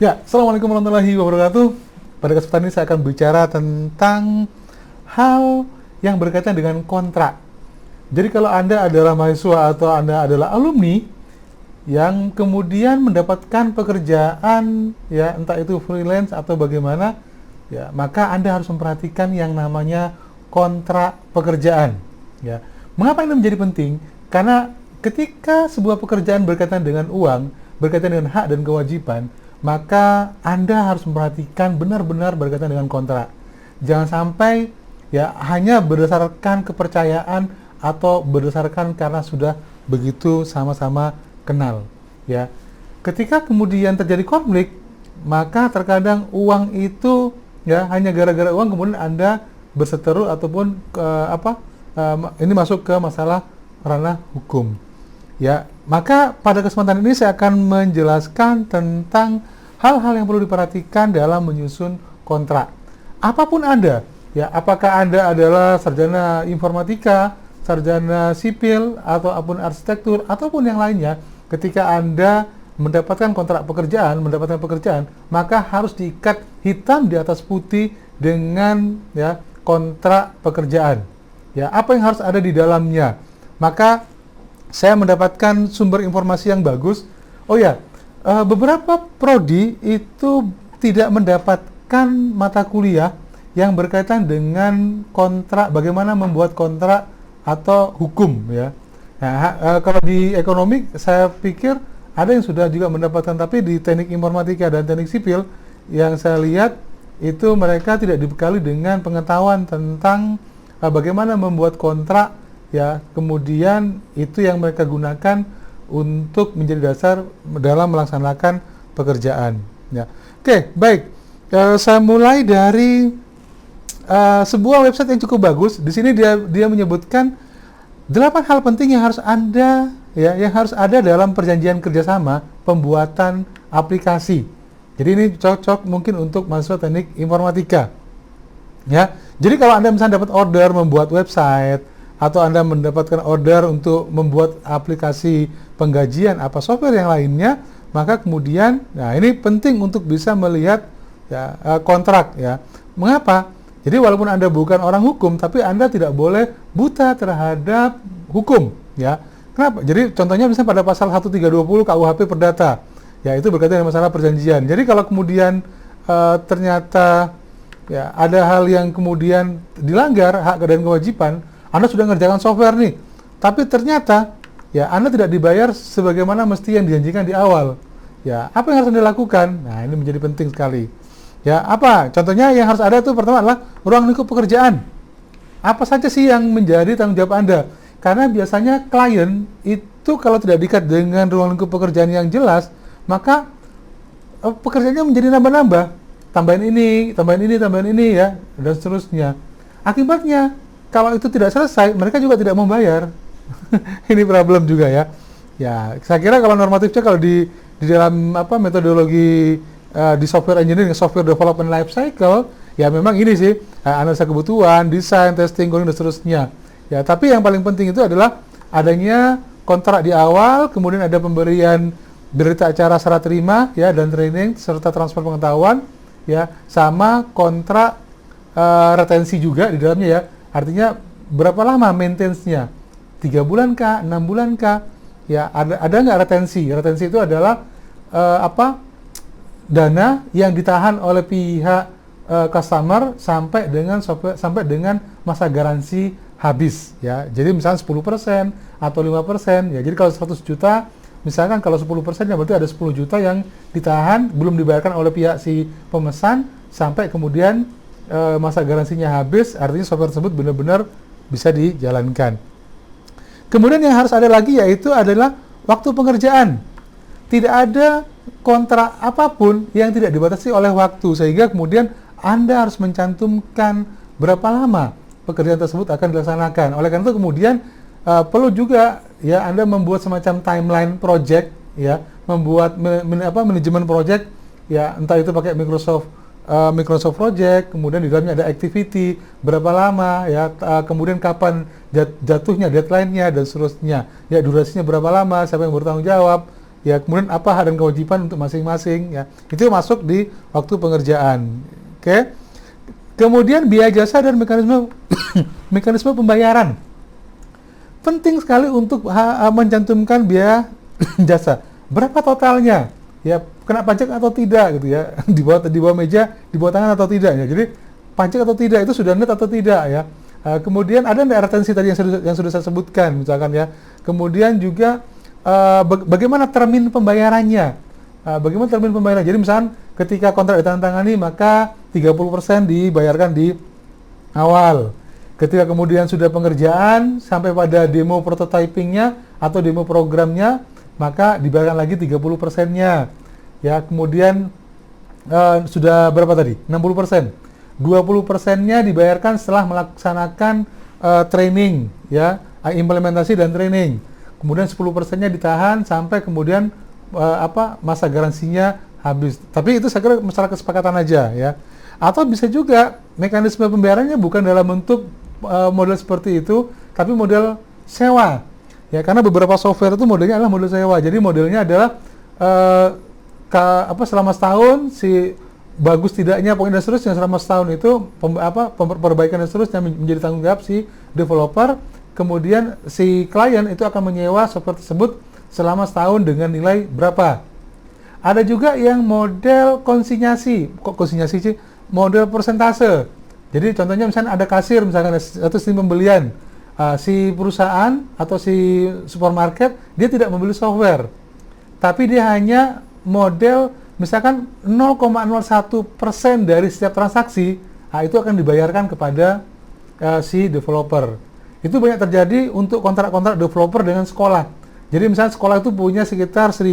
Ya, Assalamualaikum warahmatullahi wabarakatuh. Pada kesempatan ini saya akan bicara tentang hal yang berkaitan dengan kontrak. Jadi kalau Anda adalah mahasiswa atau Anda adalah alumni yang kemudian mendapatkan pekerjaan, ya entah itu freelance atau bagaimana, ya maka Anda harus memperhatikan yang namanya kontrak pekerjaan. Ya, mengapa ini menjadi penting? Karena ketika sebuah pekerjaan berkaitan dengan uang, berkaitan dengan hak dan kewajiban, maka Anda harus memperhatikan benar-benar berkaitan dengan kontrak. Jangan sampai ya hanya berdasarkan kepercayaan atau berdasarkan karena sudah begitu sama-sama kenal. Ya, ketika kemudian terjadi konflik, maka terkadang uang itu ya hanya gara-gara uang kemudian Anda berseteru ataupun ini masuk ke masalah ranah hukum. Ya, maka pada kesempatan ini saya akan menjelaskan tentang hal-hal yang perlu diperhatikan dalam menyusun kontrak. Apapun Anda, ya, apakah Anda adalah sarjana informatika, sarjana sipil, ataupun arsitektur, ataupun yang lainnya, ketika Anda mendapatkan kontrak pekerjaan, mendapatkan pekerjaan, maka harus diikat hitam di atas putih dengan ya kontrak pekerjaan. Ya, apa yang harus ada di dalamnya? Maka saya mendapatkan sumber informasi yang bagus. Oh ya, beberapa prodi itu tidak mendapatkan mata kuliah yang berkaitan dengan kontrak, bagaimana membuat kontrak atau hukum ya. Nah, kalau di ekonomi saya pikir ada yang sudah juga mendapatkan, tapi di teknik informatika dan teknik sipil yang saya lihat itu mereka tidak dibekali dengan pengetahuan tentang bagaimana membuat kontrak. Ya, kemudian itu yang mereka gunakan untuk menjadi dasar dalam melaksanakan pekerjaan. Ya, oke, baik. Saya mulai dari sebuah website yang cukup bagus. Di sini dia menyebutkan 8 hal penting yang harus yang harus ada dalam perjanjian kerjasama pembuatan aplikasi. Jadi ini cocok mungkin untuk mahasiswa teknik informatika. Ya, jadi kalau Anda misalnya dapat order membuat website, atau Anda mendapatkan order untuk membuat aplikasi penggajian apa software yang lainnya, maka kemudian nah ini penting untuk bisa melihat ya kontrak ya. Mengapa? Jadi walaupun Anda bukan orang hukum, tapi Anda tidak boleh buta terhadap hukum ya. Kenapa? Jadi contohnya misalnya pada pasal 1320 KUHP Perdata. Ya, itu berkaitan dengan masalah perjanjian. Jadi kalau kemudian ternyata ya ada hal yang kemudian dilanggar hak dan kewajiban, Anda sudah ngerjakan software nih, tapi ternyata ya Anda tidak dibayar sebagaimana mesti yang dijanjikan di awal. Ya, apa yang harus Anda lakukan? Nah, ini menjadi penting sekali. Ya, apa? Contohnya yang harus ada itu pertama adalah ruang lingkup pekerjaan. Apa saja sih yang menjadi tanggung jawab Anda? Karena biasanya klien itu kalau tidak diikat dengan ruang lingkup pekerjaan yang jelas, maka pekerjaannya menjadi nambah-nambah. Tambahin ini ya, dan seterusnya. Akibatnya kalau itu tidak selesai, mereka juga tidak membayar. Ini problem juga ya. Ya, saya kira kalau normatifnya kalau di dalam metodologi di software engineering, software development life cycle, ya memang ini sih analisa kebutuhan, desain, testing, coding dan seterusnya. Ya, tapi yang paling penting itu adalah adanya kontrak di awal, kemudian ada pemberian berita acara serah terima ya dan training serta transfer pengetahuan ya, sama kontrak retensi juga di dalamnya ya. Artinya berapa lama maintenance-nya? 3 bulan kah? 6 bulan kah? Ya, ada nggak retensi? Retensi itu adalah dana yang ditahan oleh pihak customer sampai dengan masa garansi habis ya. Jadi misalnya 10% atau 5%. Ya, jadi kalau 100 juta, misalkan kalau 10% ya berarti ada 10 juta yang ditahan belum dibayarkan oleh pihak si pemesan sampai kemudian masa garansinya habis, artinya software tersebut benar-benar bisa dijalankan. Kemudian yang harus ada lagi yaitu adalah waktu pengerjaan. Tidak ada kontrak apapun yang tidak dibatasi oleh waktu, sehingga kemudian Anda harus mencantumkan berapa lama pekerjaan tersebut akan dilaksanakan. Oleh karena itu kemudian perlu juga ya Anda membuat semacam timeline project ya, membuat manajemen project ya, entah itu pakai Microsoft Project, kemudian di dalamnya ada activity, berapa lama ya, kemudian kapan jatuhnya deadline-nya dan seterusnya. Ya, durasinya berapa lama, siapa yang bertanggung jawab, ya kemudian apa hak dan kewajiban untuk masing-masing, ya itu masuk di waktu pengerjaan. Oke. Kemudian biaya jasa dan mekanisme mekanisme pembayaran. Penting sekali untuk mencantumkan biaya jasa. Berapa totalnya? Ya, kena pajak atau tidak gitu ya. Di bawah meja, di bawah tangan atau tidak ya. Jadi pajak atau tidak itu sudah net atau tidak ya. Kemudian ada nggak retensi tadi yang sudah saya sebutkan misalkan ya. Kemudian juga bagaimana termin pembayarannya? Bagaimana termin pembayaran? Jadi misalkan ketika kontrak ditandatangani maka 30% dibayarkan di awal. Ketika kemudian sudah pengerjaan sampai pada demo prototypingnya atau demo programnya, maka dibayarkan lagi 30%-nya. Ya, kemudian sudah berapa tadi? 60%. 20%-nya dibayarkan setelah melaksanakan training, ya, implementasi dan training. Kemudian 10%-nya ditahan sampai kemudian masa garansinya habis. Tapi itu saya kira masalah kesepakatan aja, ya. Atau bisa juga mekanisme pembayarannya bukan dalam bentuk model seperti itu, tapi model sewa. Ya, karena beberapa software itu modelnya adalah model sewa. Jadi modelnya adalah selama setahun si bagus tidaknya pokoknya dan seterusnya selama setahun itu perbaikan dan seterusnya menjadi tanggung jawab si developer. Kemudian si klien itu akan menyewa software tersebut selama setahun dengan nilai berapa. Ada juga yang model konsinyasi. Kok konsinyasi sih? Model persentase. Jadi contohnya misalnya ada kasir misalkan atau sistem pembelian. Si perusahaan atau si supermarket dia tidak membeli software. Tapi dia hanya model misalkan 0,01% dari setiap transaksi, itu akan dibayarkan kepada si developer. Itu banyak terjadi untuk kontrak-kontrak developer dengan sekolah. Jadi misalnya sekolah itu punya sekitar 1.000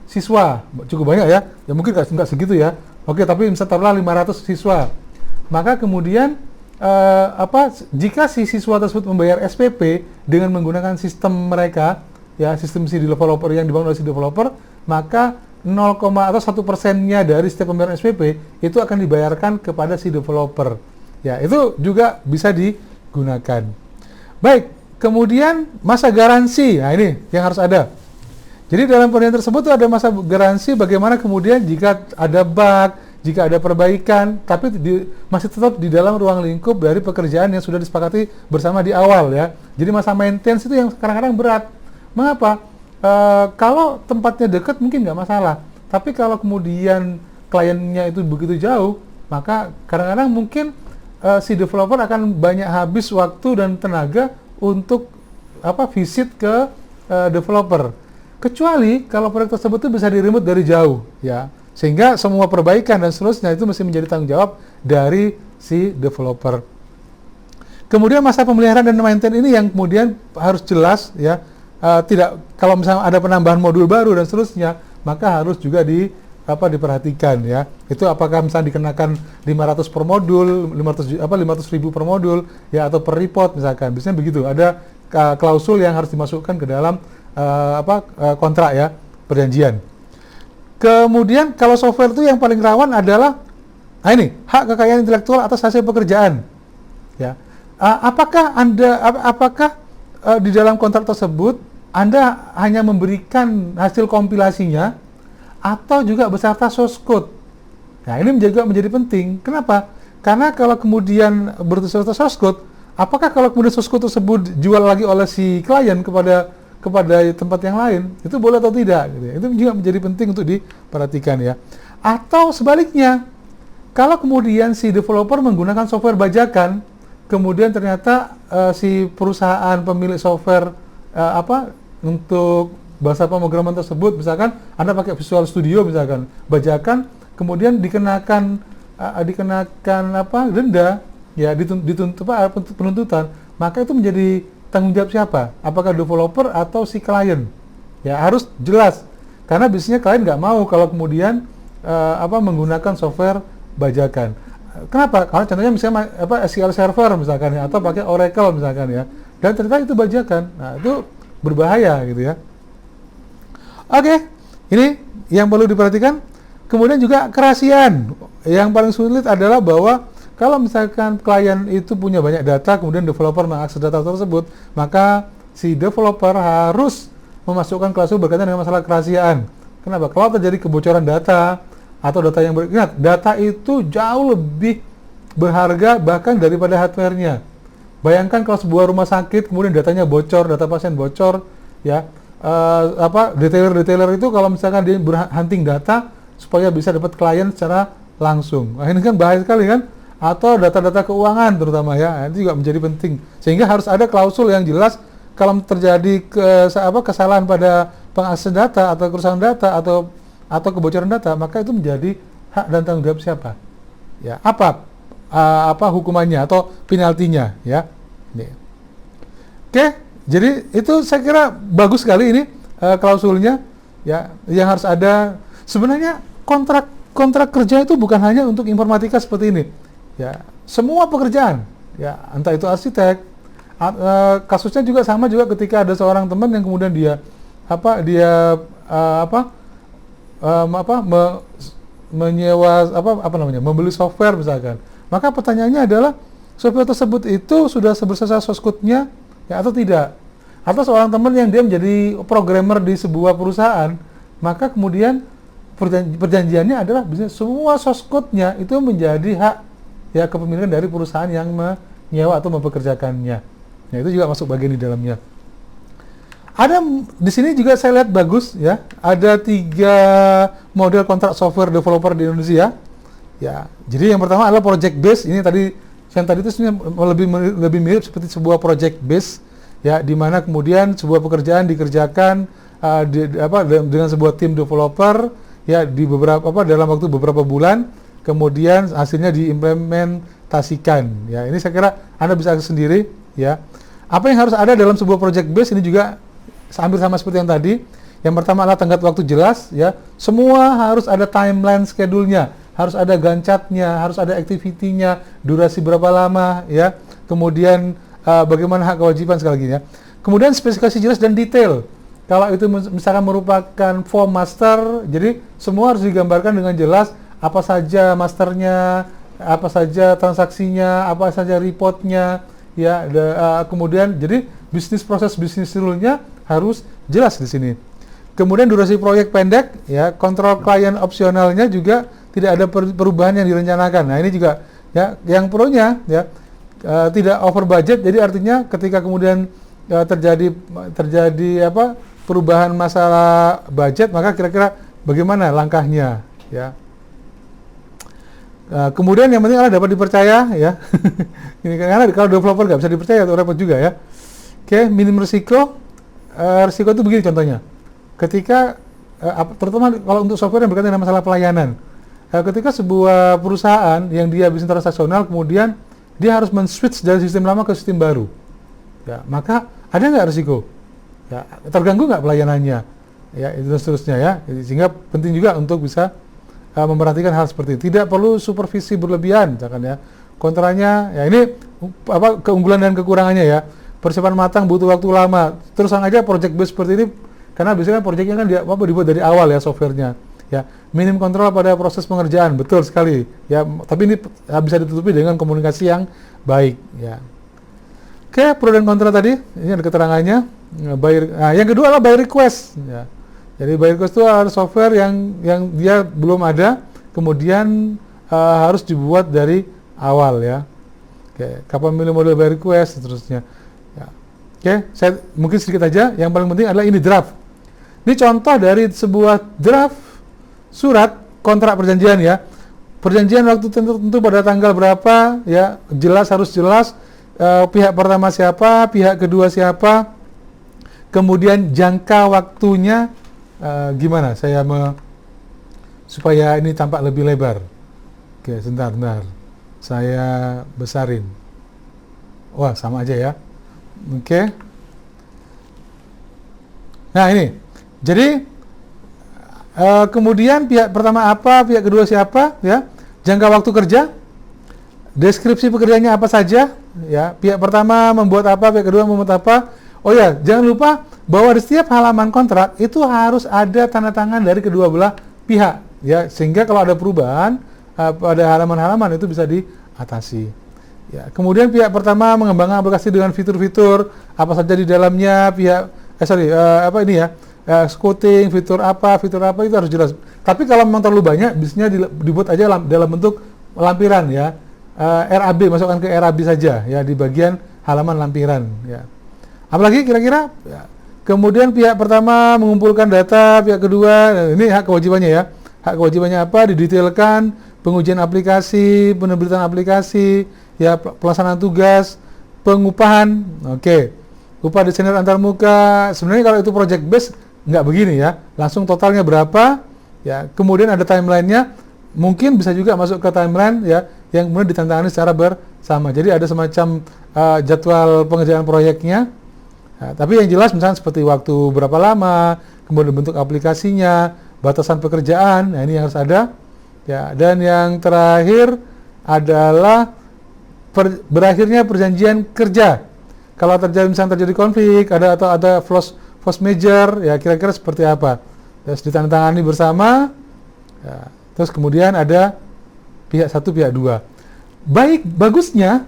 siswa, cukup banyak ya. Ya mungkin nggak segitu ya. Oke, tapi misalnya taruhlah 500 siswa. Maka kemudian jika si siswa tersebut membayar SPP dengan menggunakan sistem mereka, ya sistem si developer yang dibangun oleh si developer, maka 1%-nya dari setiap pembayaran SPP itu akan dibayarkan kepada si developer. Ya, itu juga bisa digunakan. Baik, kemudian masa garansi. Nah, ini yang harus ada. Jadi dalam perjanjian tersebut itu ada masa garansi bagaimana kemudian jika ada bug, jika ada perbaikan, tapi masih tetap di dalam ruang lingkup dari pekerjaan yang sudah disepakati bersama di awal ya. Jadi masa maintenance itu yang kadang-kadang berat. Mengapa? Kalau tempatnya dekat mungkin nggak masalah, tapi kalau kemudian kliennya itu begitu jauh, maka kadang-kadang mungkin si developer akan banyak habis waktu dan tenaga untuk visit ke developer. Kecuali kalau proyek tersebut itu bisa di-remote dari jauh, ya, sehingga semua perbaikan dan seterusnya itu mesti menjadi tanggung jawab dari si developer. Kemudian masa pemeliharaan dan maintenance ini yang kemudian harus jelas, ya. Tidak, kalau misalnya ada penambahan modul baru dan seterusnya, maka harus juga diperhatikan ya. Itu apakah misalnya dikenakan 500 per modul, 500.000 per modul ya, atau per report misalkan. Biasanya begitu. Ada klausul yang harus dimasukkan ke dalam kontrak ya, perjanjian. Kemudian kalau software itu yang paling rawan adalah hak kekayaan intelektual atas hasil pekerjaan. Ya. Apakah di dalam kontrak tersebut Anda hanya memberikan hasil kompilasinya atau juga beserta source code? Nah, ini juga menjadi penting. Kenapa? Karena kalau kemudian beserta source code, apakah kalau kemudian source code tersebut jual lagi oleh si klien kepada tempat yang lain, itu boleh atau tidak? Gitu ya. Itu juga menjadi penting untuk diperhatikan ya. Atau sebaliknya, kalau kemudian si developer menggunakan software bajakan, kemudian ternyata si perusahaan pemilik software untuk bahasa pemrograman tersebut, misalkan Anda pakai Visual Studio misalkan, bajakan, kemudian dikenakan denda, ya dituntut penuntutan, maka itu menjadi tanggung jawab siapa? Apakah developer atau si klien? Ya harus jelas, karena biasanya klien nggak mau kalau kemudian menggunakan software bajakan. Kenapa? Karena contohnya misalnya SQL Server misalkan ya, atau pakai Oracle misalkan ya, dan ternyata itu bajakan. Nah, itu berbahaya gitu ya. Oke, ini yang perlu diperhatikan. Kemudian juga kerahasiaan. Yang paling sulit adalah bahwa kalau misalkan klien itu punya banyak data, kemudian developer mengakses data tersebut, maka si developer harus memasukkan klausul berkaitan dengan masalah kerahasiaan. Kenapa? Kalau terjadi kebocoran data atau data yang ingat, data itu jauh lebih berharga bahkan daripada hardware-nya. Bayangkan kalau sebuah rumah sakit kemudian datanya bocor, data pasien bocor, ya, detailer itu kalau misalkan dia hunting data supaya bisa dapat klien secara langsung. Nah, ini kan bahaya sekali kan? Atau data-data keuangan terutama ya, itu juga menjadi penting. Sehingga harus ada klausul yang jelas kalau terjadi kesalahan pada pengakses data atau kerusakan data atau kebocoran data, maka itu menjadi hak dan tanggung jawab siapa? Ya, apa hukumannya atau penaltinya ya. Nih. Oke, jadi itu saya kira bagus sekali ini klausulnya ya, yang harus ada. Sebenarnya kontrak kerja itu bukan hanya untuk informatika seperti ini. Ya, semua pekerjaan ya, entah itu arsitek, kasusnya juga sama juga ketika ada seorang teman yang kemudian membeli software misalkan. Maka pertanyaannya adalah software tersebut itu sudah bersesuaian source code-nya ya atau tidak? Atau seorang teman yang dia menjadi programmer di sebuah perusahaan, maka kemudian perjanjiannya adalah semua source code-nya itu menjadi hak ya kepemilikan dari perusahaan yang menyewa atau mempekerjakannya. Nah, itu juga masuk bagian di dalamnya. Ada di sini juga saya lihat bagus ya, ada 3 model kontrak software developer di Indonesia. Ya, jadi yang pertama adalah project base. Ini yang tadi itu sebenarnya lebih mirip seperti sebuah project base ya, di mana kemudian sebuah pekerjaan dikerjakan dengan sebuah tim developer ya dalam waktu beberapa bulan, kemudian hasilnya diimplementasikan. Ya, ini saya kira Anda bisa sendiri ya. Apa yang harus ada dalam sebuah project base ini juga hampir sama seperti yang tadi. Yang pertama adalah tenggat waktu jelas ya. Semua harus ada timeline schedule-nya, harus ada gancatnya, harus ada activity-nya, durasi berapa lama ya. Kemudian bagaimana hak kewajiban sekali lagi ya. Kemudian spesifikasi jelas dan detail. Kalau itu misalkan merupakan form master, jadi semua harus digambarkan dengan jelas apa saja masternya, apa saja transaksinya, apa saja reportnya, ya. Kemudian jadi proses bisnis rule-nya harus jelas di sini. Kemudian durasi proyek pendek, ya, kontrol klien opsionalnya juga tidak ada perubahan yang direncanakan. Nah, ini juga ya, yang pro-nya ya tidak over budget. Jadi artinya ketika kemudian terjadi perubahan masalah budget, maka kira-kira bagaimana langkahnya ya. Kemudian yang penting adalah dapat dipercaya ya. Ini karena kalau developer nggak bisa dipercaya itu repot juga ya. Oke, minim risiko. Risiko itu begini contohnya. Ketika terutama kalau untuk software yang berkaitan dengan masalah pelayanan. Ketika sebuah perusahaan yang dia bisnis transaksional kemudian dia harus men-switch dari sistem lama ke sistem baru. Ya, maka ada nggak risiko? Ya, terganggu nggak pelayanannya? Ya, itu seterusnya ya. Sehingga penting juga untuk bisa memperhatikan hal seperti itu. Tidak perlu supervisi berlebihan, misalkan ya. Kontranya, ya ini keunggulan dan kekurangannya ya. Persiapan matang butuh waktu lama. Terus aja project base seperti ini, karena biasanya projectnya kan dibuat dari awal ya softwarenya. Ya, minim kontrol pada proses pengerjaan, betul sekali. Ya, tapi ini bisa ditutupi dengan komunikasi yang baik. Ya. Oke, pro dan kontra tadi, ini ada keterangannya. Yang kedua adalah by request. Ya. Jadi by request itu adalah software yang dia belum ada, kemudian harus dibuat dari awal ya. Oke, kapan memilih model by request, seterusnya. Ya. Oke, saya mungkin sedikit aja. Yang paling penting adalah ini draft. Ini contoh dari sebuah draft surat kontrak perjanjian ya. Perjanjian waktu tentu pada tanggal berapa ya, harus jelas. Pihak pertama siapa, pihak kedua siapa, kemudian jangka waktunya gimana supaya ini tampak lebih lebar. Oke, sebentar. Saya besarin. Wah, sama aja ya. Oke. Nah, ini. Jadi kemudian pihak pertama apa, pihak kedua siapa, ya. Jangka waktu kerja, deskripsi pekerjaannya apa saja, ya. Pihak pertama membuat apa, pihak kedua membuat apa. Oh ya, jangan lupa bahwa di setiap halaman kontrak itu harus ada tanda tangan dari kedua belah pihak, ya. Sehingga kalau ada perubahan pada halaman-halaman itu bisa diatasi. Ya. Kemudian pihak pertama mengembangkan aplikasi dengan fitur-fitur apa saja di dalamnya, pihak apa ini ya, executing, fitur apa itu harus jelas. Tapi kalau memang terlalu banyak, bisnya dibuat aja dalam bentuk lampiran ya, RAB, masukkan ke RAB saja ya di bagian halaman lampiran ya. Apalagi kira-kira ya. Kemudian pihak pertama mengumpulkan data, pihak kedua, ini hak kewajibannya ya. Hak kewajibannya apa? Didetailkan, pengujian aplikasi, penerbitan aplikasi, ya pelaksanaan tugas, pengupahan. Oke. Upah desainer antarmuka. Sebenarnya kalau itu project base nggak begini ya. Langsung totalnya berapa? Ya, kemudian ada timelinenya. Mungkin bisa juga masuk ke timeline ya yang kemudian ditandatangani secara bersama. Jadi ada semacam jadwal pengerjaan proyeknya. Nah, tapi yang jelas misalnya seperti waktu berapa lama, kemudian bentuk aplikasinya, batasan pekerjaan, nah ini yang harus ada. Ya, dan yang terakhir adalah berakhirnya perjanjian kerja. Kalau misalnya terjadi konflik, atau ada force major, ya kira-kira seperti apa? Terus ditandatangani bersama. Ya, terus kemudian ada pihak satu, pihak dua. Bagusnya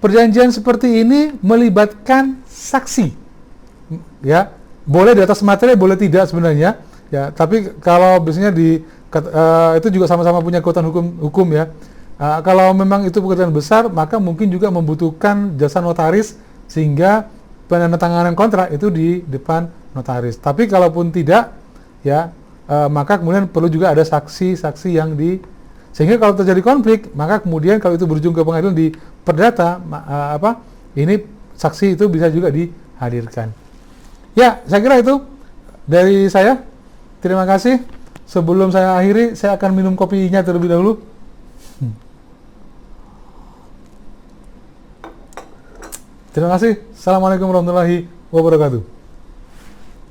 perjanjian seperti ini melibatkan saksi. Ya, boleh di atas materi, boleh tidak sebenarnya. Ya, tapi kalau biasanya itu juga sama-sama punya kekuatan hukum ya. Kalau memang itu pekerjaan besar, maka mungkin juga membutuhkan jasa notaris sehingga penandatanganan kontrak itu di depan notaris. Tapi kalaupun tidak, ya maka kemudian perlu juga ada saksi-saksi yang sehingga kalau terjadi konflik, maka kemudian kalau itu berujung ke pengadilan di perdata, ini saksi itu bisa juga dihadirkan. Ya, saya kira itu dari saya. Terima kasih. Sebelum saya akhiri, saya akan minum kopinya terlebih dahulu. Terima kasih. Assalamualaikum warahmatullahi wabarakatuh.